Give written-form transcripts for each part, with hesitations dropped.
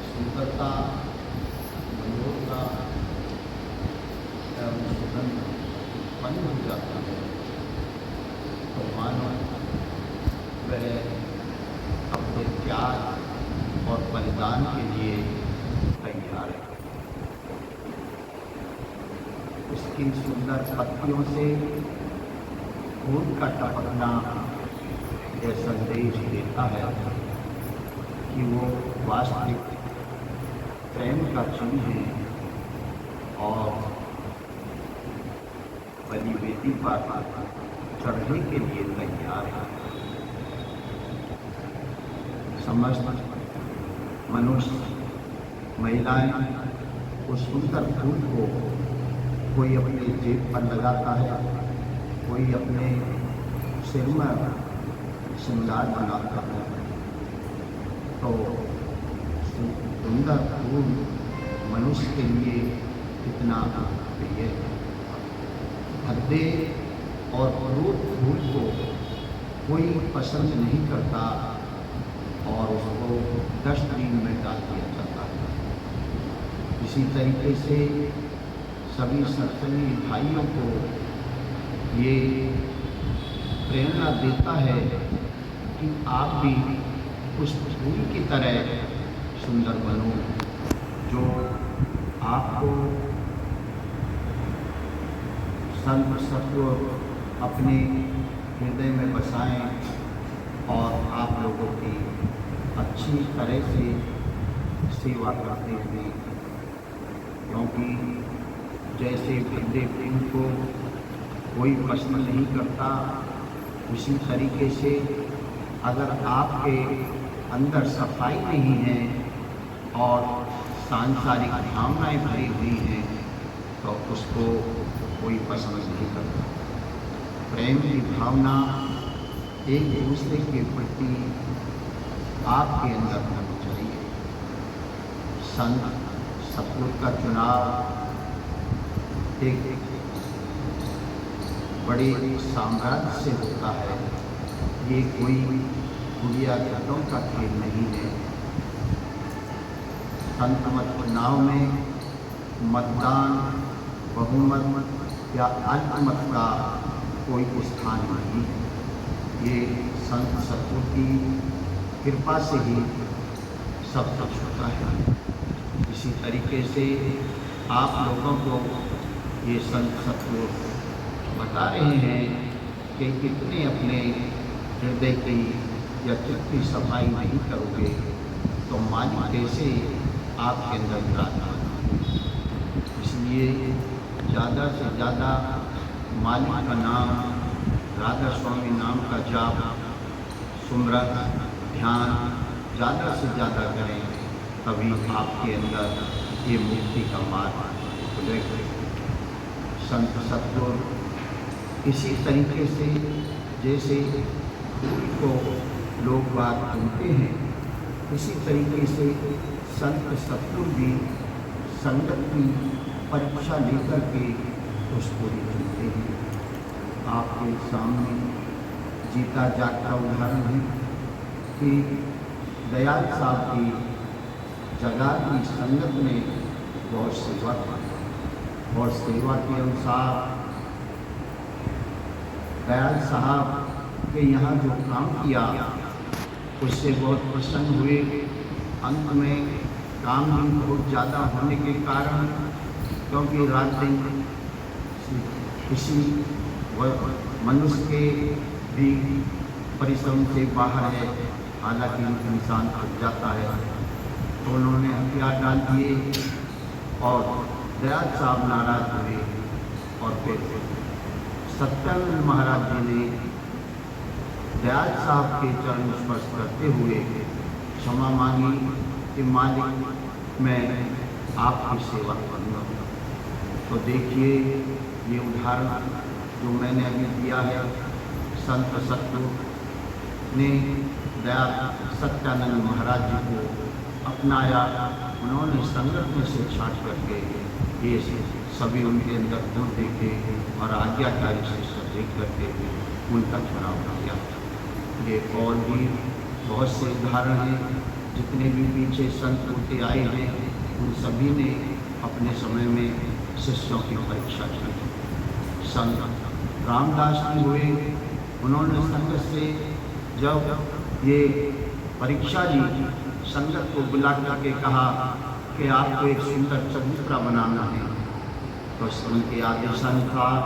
सुंदरता, मनोहरता एवं सुगंध बन हो जाता है तो मानो वह अपने त्याग और बलिदान के लिए तैयार है। उसकी सुंदर पत्तियों से फूल का टपकना यह संदेश देता है कि वो वास्तविक प्रेम का चिन्ह है और बलिवेदी पर चढ़ने के लिए तैयार है। समस्त मनुष्य महिलाएं उस सुंदर फूल को कोई अपने जेब पर लगाता है, कोई अपने सिर में श्रृंगार बनाता है। तो सुंदर फूल मनुष्य के लिए कितना प्रिय है। भद्दे और क्रूर फूल को कोई पसंद नहीं करता और उसको डस्टबिन में डाल दिया जाता है। इसी तरीके से सभी सत्संगी भाइयों को ये प्रेरणा देता है कि आप भी उस फूल की तरह सुंदर बनो जो आपको सर्वसत्व अपने हृदय में बसाएं और आप लोगों की अच्छी तरह से सेवा करते हुए, क्योंकि जैसे वृद्ध को कोई पसंद नहीं करता, उसी तरीके से अगर आपके अंदर सफाई नहीं है और सांसारिक भावनाएं भरी हुई हैं तो उसको कोई पसंद नहीं करता। प्रेम की भावना एक दूसरे के प्रति आपके अंदर होनी चाहिए। संत सतपुरुष का चुनाव एक बड़े साम्राज्य से होता है। ये कोई गुड़िया घटों का खेल नहीं है। संत मत चुनाव में मतदान, बहुमत या अल्पमत का कोई स्थान नहीं। ये संत सतपुरुष की कृपा से ही सब कुछ होता है। इसी तरीके से आप लोगों को ये संत सतपुरुष बता रहे हैं कि कितने अपने हृदय की या चित्त की सफाई नहीं करोगे तो मालिक कैसे आपके अंदर विराजमान। इसलिए ज़्यादा से ज़्यादा मालिक का नाम, राधा स्वामी नाम का जाप, सुमरन, ध्यान ज़्यादा से ज़्यादा करें, तभी आपके अंदर ये मुक्ति का मार्ग खुलेगा। संत सतपुरुष इसी तरीके से जैसे फूल को लोग बात सुनते हैं, इसी तरीके से संत सतपुरुष भी संगत की परीक्षा लेकर के उसको भी चुनते हैं। आपके सामने जीता जागता उदाहरण है कि दयाल साहब की जगह की संगत में बहुत सेवा की और सेवा के अनुसार दयाल साहब के यहाँ जो काम किया उससे बहुत प्रसन्न हुए। अंत में काम भी बहुत ज़्यादा होने के कारण, क्योंकि रात दिन किसी मनुष्य के भी परिश्रम से बाहर है, हालांकि इंसान थक जाता है, तो उन्होंने हथियार डाल दिए और दयाल साहब नाराज हुए और फिर सत्यानंद महाराज जी ने दयाल साहब के चरण स्पर्श करते हुए क्षमा मांगी कि मालिक मैं आपकी सेवा करूँगा। तो देखिए ये उदाहरण जो मैंने अभी दिया है, संत सतपुरुष ने दयाल सत्यानंद महाराज जी को अपनाया। उन्होंने संगत में से छाट करके ये सभी उनके अंदर गुण देखे और आज्ञाकारी से सब देख करके उनका चुनाव किया। ये और भी बहुत से उदाहरण हैं। जितने भी पीछे संत होते आए हैं उन सभी ने अपने समय में शिष्यों की परीक्षा की। संत रामदास जी हुए, उन्होंने संगत से जब ये परीक्षा ली, संगत को बुला करके कहा कि आपको एक सुंदर चबूतरा बनाना है, तो उनके आदेशानुसार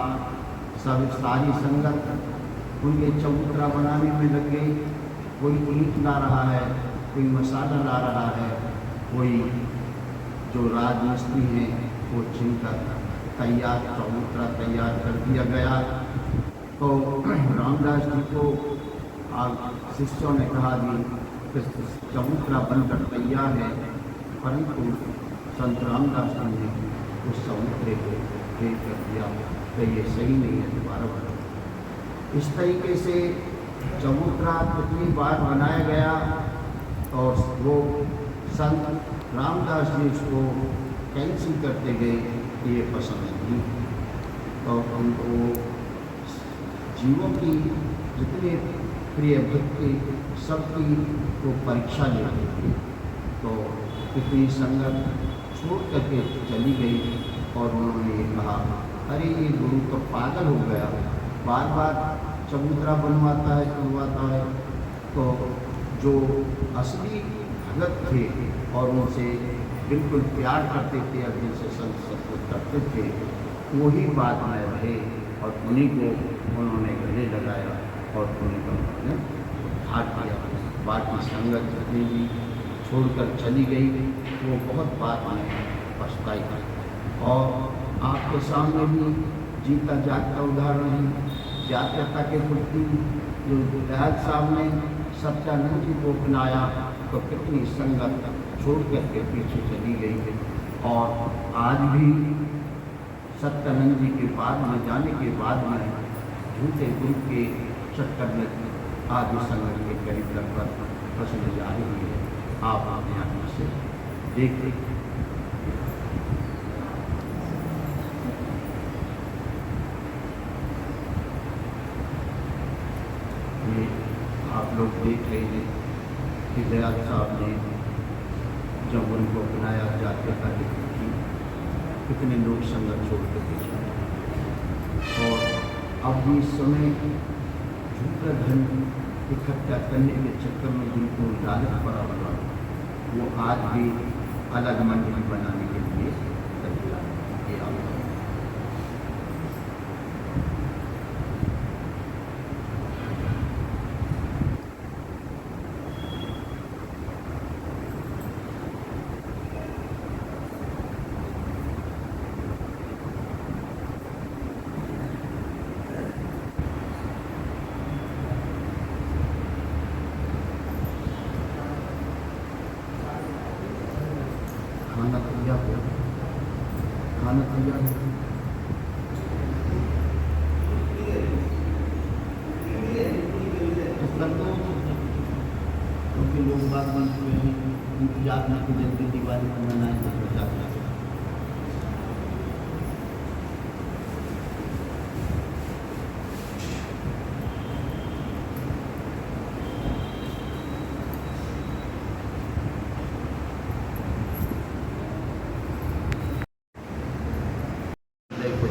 सब सारी संगत उनके चबूतरा बनाने में लग गई। कोई ईंट ला रहा है, कोई मसाला ला रहा है, कोई जो राजमिस्त्री हैं वो चिनकर तैयार चबूतरा तैयार कर दिया गया। तो रामदास जी को शिष्यों ने कहा कि चबूतरा बनकर तैयार है, परंतु संत रामदास जी ने उस चबूतरे को फेल कर दिया तो ये सही नहीं है, दोबारा बना। इस तरीके से चबूतरा कितनी बार बनाया गया और वो संत रामदास जी उसको कैंसिल करते गए कि ये पसंद नहीं। तो उनको जीवों की जितने प्रिय भक्ति सबकी वो परीक्षा लेते थे, तो कितनी संगत छोड़ करके चली गई और उन्होंने ये कहा, अरे ये गुरु तो पागल हो गया, बार बार चबूतरा बनवाता है करवाता है। तो जो असली भगत थे और उनसे बिल्कुल प्यार करते थे, अग्नि से संत सतपुरुष करते थे, वही बात में रहे और उन्हीं को उन्होंने गले लगाया और उन्हीं को उन्होंने उद्धार किया। बाकी संगत जितनी भी छोड़कर चली गई, वो बहुत बात में पछताई। और आपके सामने भी जीता जागता उदाहरण है जातीयता के प्रति जो विधायक साहब ने सत्यानंद जी को अपनाया तो कितनी संगत छोड़ करके पीछे चली गई। और आज भी सत्यानंद जी के बाद में जाने के बाद में झूठे ग्रुप के चक्कर में आदि संगत के करीब लगभग फंसने जा रही है। आप अपने आंखों से देख ये आप लोग देख रहे हैं कि दयाल साहब ने जब उनको अपनाया जातीयता की कितने लोग संगत छोड़ के पीछे। और अब भी इस समय झूठा धन इकट्ठा करने के चक्कर में जिनको लालच पड़ा हुआ वो आज भी अलग मंडली बनाने के लिए तैयार किया। खाना तैयार हो, खाना तैयार हो। क्योंकि लोग बात बनते हैं इंतजार में कि जल्दी दिवाली मनाए तो प्रचार करें।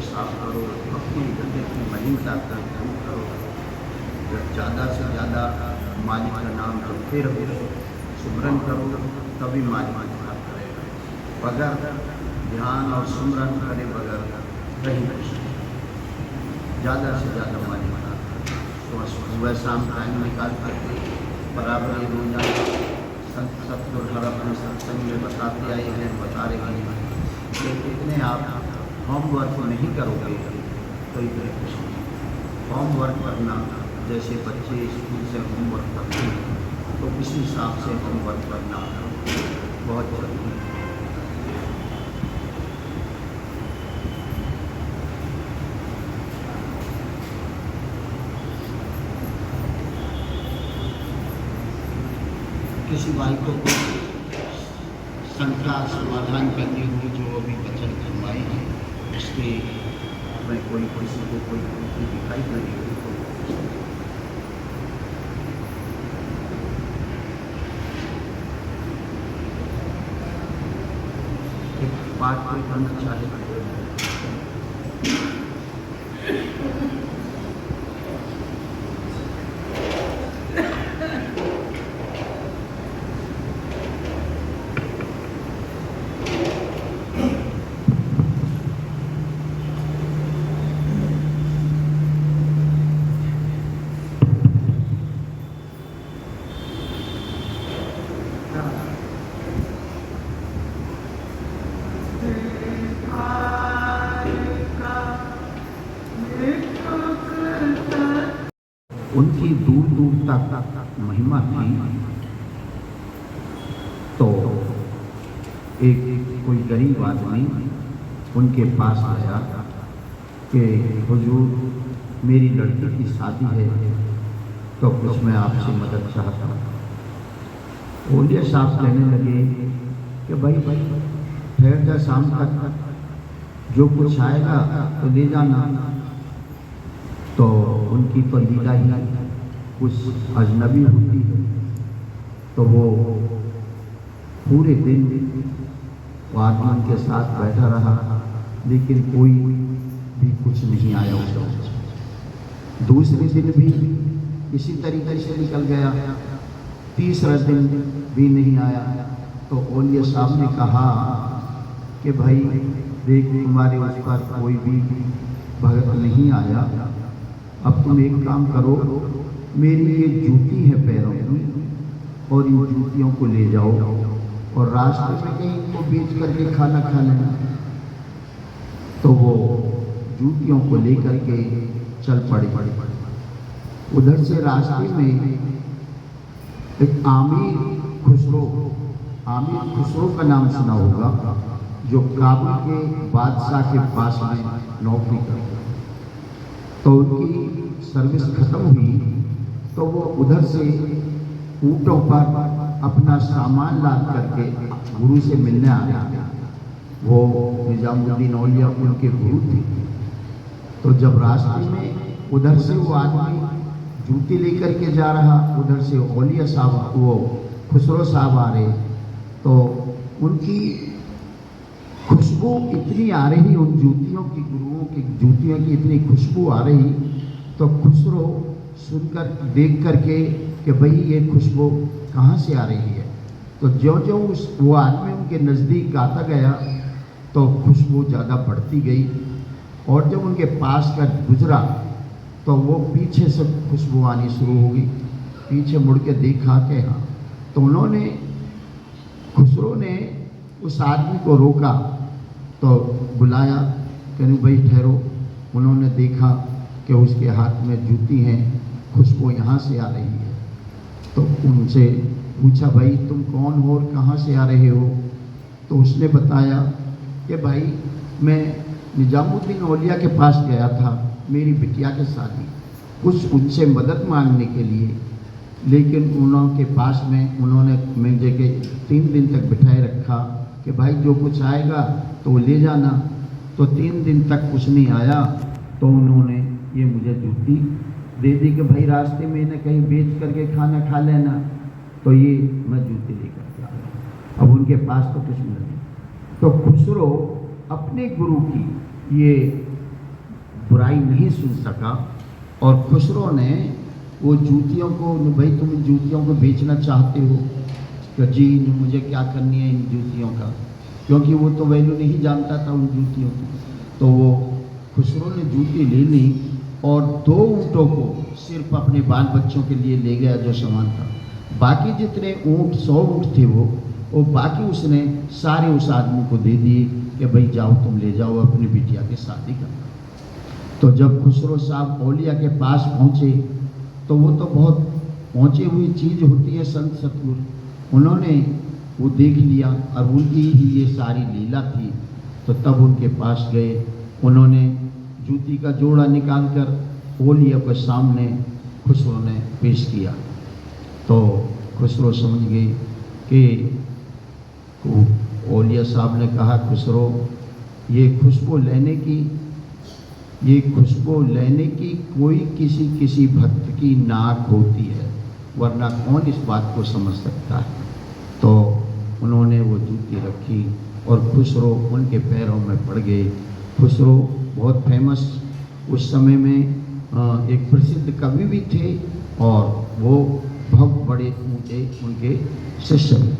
साफ करो, अपने हृदय की मलिनता का दूर करो। जब ज़्यादा से ज़्यादा मालिक का नाम जपते रहो, सुमरन करो, तभी मालिक प्राप्त करेगा। बगैर ध्यान और सुमरन करे बगैर कहीं कुछ नहीं। ज़्यादा से ज़्यादा मालिक प्राप्त। सुबह शाम टाइम निकाल करके बराबर रोजाना संत सतगुरु हर अपने सत्संग में बताते आए हैं, बता रहे हैं कि इतने आप होमवर्क नहीं करोगे तो इतने कुछ नहीं। होमवर्क करना जैसे बच्चे स्कूल से होमवर्क करते हैं तो इसी हिसाब से होमवर्क करना बहुत जरूरी है। किसी भाई को शंका समाधान करनी हो जो अभी वचन करवाए हैं उसके में कोई किसी को कोई दिखाई नहीं हुई तो एक पाठ कोई करना चाहे उनकी दूर दूर तक महिमा थी। तो एक कोई गरीब आदमी उनके पास आया कि हुजूर मेरी लड़की की शादी है तो कुछ मैं आपसे मदद चाहता हूँ। ओलिया साहब कहने लगे कि भाई ठहर जा, शाम तक जो कुछ आएगा तो ले जाना। तो उनकी पसंदीदा ही कुछ अजनबी होती है तो वो पूरे दिन वो आदमी के साथ बैठा रहा लेकिन कोई भी कुछ नहीं आया उसको। दूसरे दिन भी इसी तरीके से निकल गया, तीसरा दिन भी नहीं आया। तो ओलिया साहब ने कहा कि भाई देख तुम्हारे उस पर कोई भी भगत नहीं आया, अब तुम एक काम करो, मेरी ये जूती है पैरों की और इन जूतियों को ले जाओ और रास्ते में कहीं इनको बेच करके खाना खा लेना। तो वो जूतियों को लेकर के चल पड़े। उधर से रास्ते में एक आमिर खुसरो का नाम सुना होगा, जो काबुल के बादशाह के पास में नौकरी करता। तो उनकी सर्विस खत्म हुई तो वो उधर से ऊँटों पर अपना सामान लाद करके गुरु से मिलने आया। वो निजामुद्दीन औलिया उनके गुरु थे। तो जब रास्ते में उधर से वो आदमी जूती लेकर के जा रहा, उधर से औलिया साहब वो खुसरो साहब आ रहे, तो उनकी खुशबू इतनी आ रही, उन जूतियों की, गुरुओं की जूतियों की इतनी खुशबू आ रही। तो खुसरो सुनकर देख करके कि भाई ये खुशबू कहाँ से आ रही है, तो ज्यों-ज्यों वो आदमी उनके नज़दीक आता गया तो खुशबू ज़्यादा बढ़ती गई। और जब उनके पास का गुजरा तो वो पीछे से खुशबू आनी शुरू हो गई। पीछे मुड़ के देखा कि हाँ, तो उन्होंने, खुसरो ने उस आदमी को रोका, तो बुलाया कि भाई ठहरो। उन्होंने देखा कि उसके हाथ में जूती हैं, खुशबू यहाँ से आ रही है। तो उनसे पूछा, भाई तुम कौन हो और कहाँ से आ रहे हो? तो उसने बताया कि भाई मैं निजामुद्दीन औलिया के पास गया था, मेरी बिटिया की शादी, कुछ उनसे मदद मांगने के लिए, लेकिन उनके पास में उन्होंने मुझे के 3 दिन तक बिठाए रखा कि भाई जो कुछ आएगा तो ले जाना। तो 3 दिन तक कुछ नहीं आया, तो उन्होंने ये मुझे जूती दे दी कि भाई रास्ते में न कहीं बेच करके खाना खा लेना। तो ये मैं जूती लेकर के आया। अब उनके पास तो कुछ नहीं। तो खुसरो अपने गुरु की ये बुराई नहीं सुन सका, और खुसरो ने वो जूतियों को, भाई तुम इन जूतियों को बेचना चाहते हो? कि जी मुझे क्या करनी है इन जूतियों का, क्योंकि वो तो वैल्यू नहीं जानता था उन जूतियों की। तो वो खुसरो ने जूती ले ली और 2 ऊँटों को सिर्फ अपने बाल बच्चों के लिए ले गया जो सामान था। बाकी जितने ऊँट, 100 ऊँट थे वो बाकी उसने सारे उस आदमी को दे दिए कि भाई जाओ तुम ले जाओ अपनी बिटिया की शादी करना। तो जब खुसरो साहब औलिया के पास पहुँचे तो वो तो बहुत पहुँची हुई चीज़ होती है संत सतगुरु, उन्होंने वो देख लिया और उनकी ही ये सारी लीला थी। तो तब उनके पास गए, उन्होंने जूती का जोड़ा निकाल कर औलिया के सामने खुसरो ने पेश किया। तो खुसरो समझ गए कि औलिया साहब ने कहा, खुसरो ये खुशबू लेने की कोई किसी भक्त की नाक होती है, वरना कौन इस बात को समझ सकता है। तो उन्होंने वो जूती रखी और खुसरो उनके पैरों में पड़ गए। खुसरो बहुत फेमस उस समय में एक प्रसिद्ध कवि भी थे, और वो बहुत बड़े ऊँचे उनके शिष्य भी।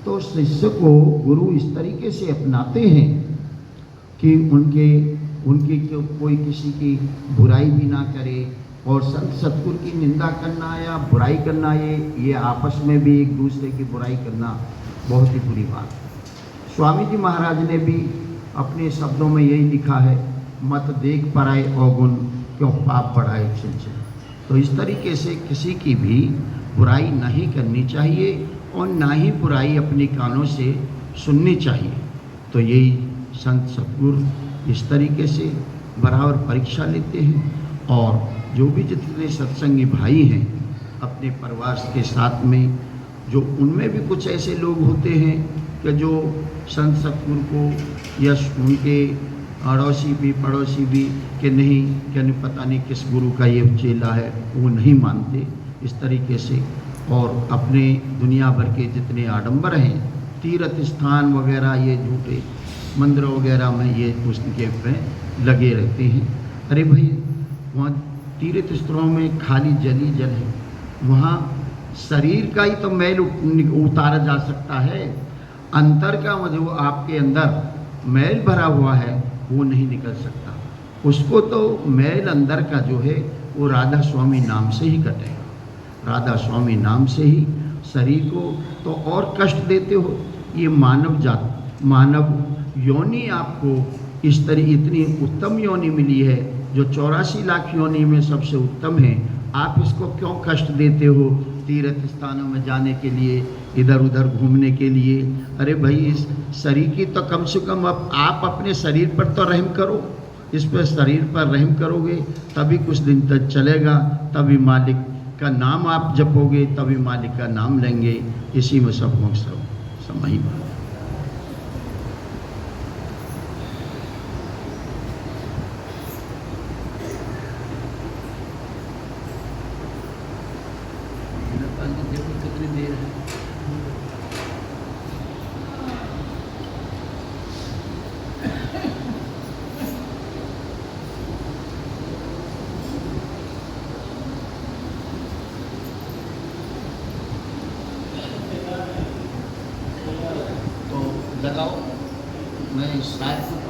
तो शिष्य को गुरु इस तरीके से अपनाते हैं कि उनकी कोई किसी की बुराई भी ना करे, और संत सतगुरु की निंदा करना या बुराई करना, ये आपस में भी एक दूसरे की बुराई करना बहुत ही बुरी बात है। स्वामी जी महाराज ने भी अपने शब्दों में यही लिखा है, मत देख पराए अवगुण, क्यों पाप बढ़ाए छिन। तो इस तरीके से किसी की भी बुराई नहीं करनी चाहिए, और ना ही बुराई अपने कानों से सुननी चाहिए। तो यही संत सतगुरु इस तरीके से बराबर परीक्षा लेते हैं, और जो भी जितने सत्संगी भाई हैं अपने परिवार के साथ में, जो उनमें भी कुछ ऐसे लोग होते हैं कि जो संत सतगुरु को या उनके अड़ोसी भी पड़ोसी भी कि नहीं, क्या नहीं, पता नहीं किस गुरु का ये चेला है, वो नहीं मानते इस तरीके से। और अपने दुनिया भर के जितने आडंबर हैं, तीर्थ स्थान वगैरह, ये झूठे मंदिर वगैरह में ये उसके में लगे रहते हैं। अरे भाई वहाँ तीर्थ स्थलों में खाली जल ही जल है, वहाँ शरीर का ही तो मैल उतारा जा सकता है, अंतर का जो आपके अंदर मैल भरा हुआ है वो नहीं निकल सकता। उसको तो मैल अंदर का जो है वो राधा स्वामी नाम से ही कटेगा। राधा स्वामी नाम से ही शरीर को तो और कष्ट देते हो, ये मानव जात, मानव योनि आपको इस तरह इतनी उत्तम योनि मिली है जो 84 लाख योनि में सबसे उत्तम है। आप इसको क्यों कष्ट देते हो तीर्थ स्थानों में जाने के लिए, इधर उधर घूमने के लिए? अरे भाई, इस शरीर की तो कम से कम अब आप अपने शरीर पर तो रहम करो। इस पर शरीर पर रहम करोगे तभी कुछ दिन तक चलेगा, तभी मालिक का नाम आप जपोगे, तभी मालिक का नाम लेंगे। इसी में सब समय बात। देखो कितनी देर है। तो लगाओ, मैं शायद